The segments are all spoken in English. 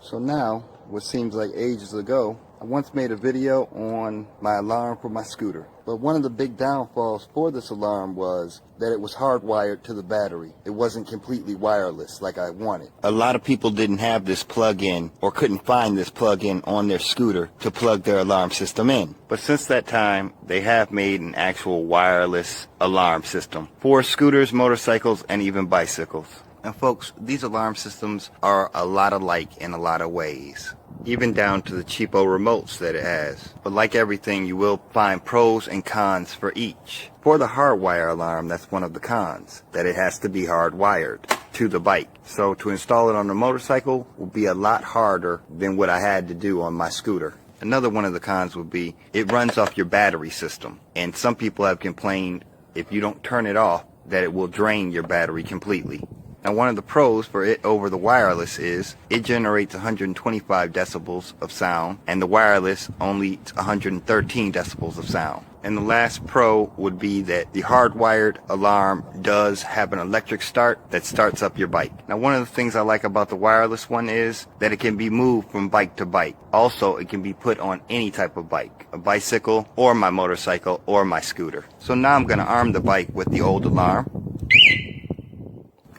So now, what seems like ages ago, I once made a video on my alarm for my scooter. But one of the big downfalls for this alarm was that it was hardwired to the battery. It wasn't completely wireless like I wanted. A lot of people didn't have this plug-in or couldn't find this plug-in on their scooter to plug their alarm system in. But since that time, they have made an actual wireless alarm system for scooters, motorcycles, and even bicycles. And folks, these alarm systems are a lot alike in a lot of ways, even down to the cheapo remotes that it has. But like everything, you will find pros and cons for each. For the hardwire alarm, that's one of the cons, that it has to be hardwired to the bike. So to install it on the motorcycle will be a lot harder than what I had to do on my scooter. Another one of the cons would be it runs off your battery system. And some people have complained if you don't turn it off that it will drain your battery completely. Now, one of the pros for it over the wireless is it generates 125 decibels of sound, and the wireless only 113 decibels of sound. And the last pro would be that the hardwired alarm does have an electric start that starts up your bike. Now, one of the things I like about the wireless one is that it can be moved from bike to bike. Also, it can be put on any type of bike, a bicycle or my motorcycle or my scooter. So now I'm going to arm the bike with the old alarm.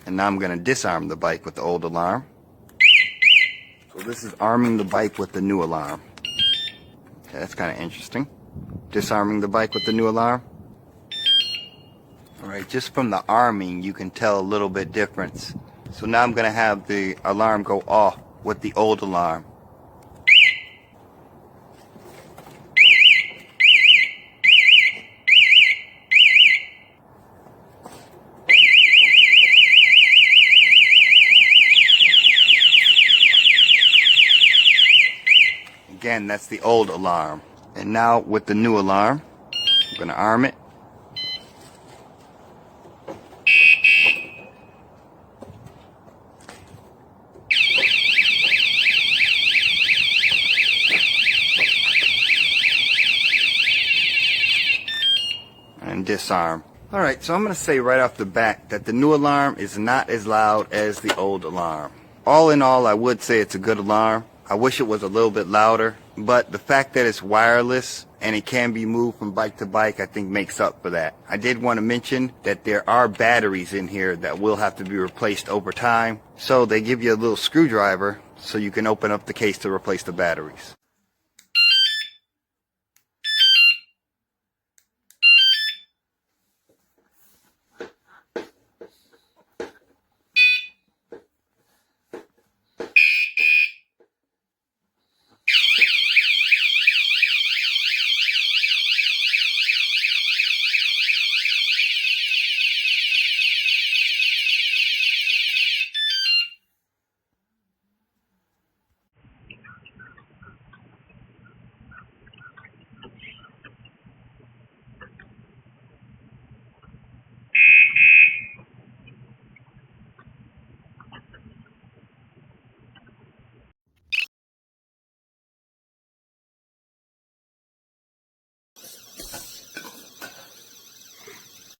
And now I'm going to disarm the bike with the old alarm. So this is arming the bike with the new alarm. Okay, that's kind of interesting. Disarming the bike with the new alarm. Alright, just from the arming you can tell a little bit difference. So now I'm going to have the alarm go off with the old alarm. Again, that's the old alarm. And now with the new alarm, I'm going to arm it. And disarm. Alright, so I'm going to say right off the bat that the new alarm is not as loud as the old alarm. All in all, I would say it's a good alarm. I wish it was a little bit louder, but the fact that it's wireless and it can be moved from bike to bike, I think makes up for that. I did want to mention that there are batteries in here that will have to be replaced over time. So they give you a little screwdriver so you can open up the case to replace the batteries.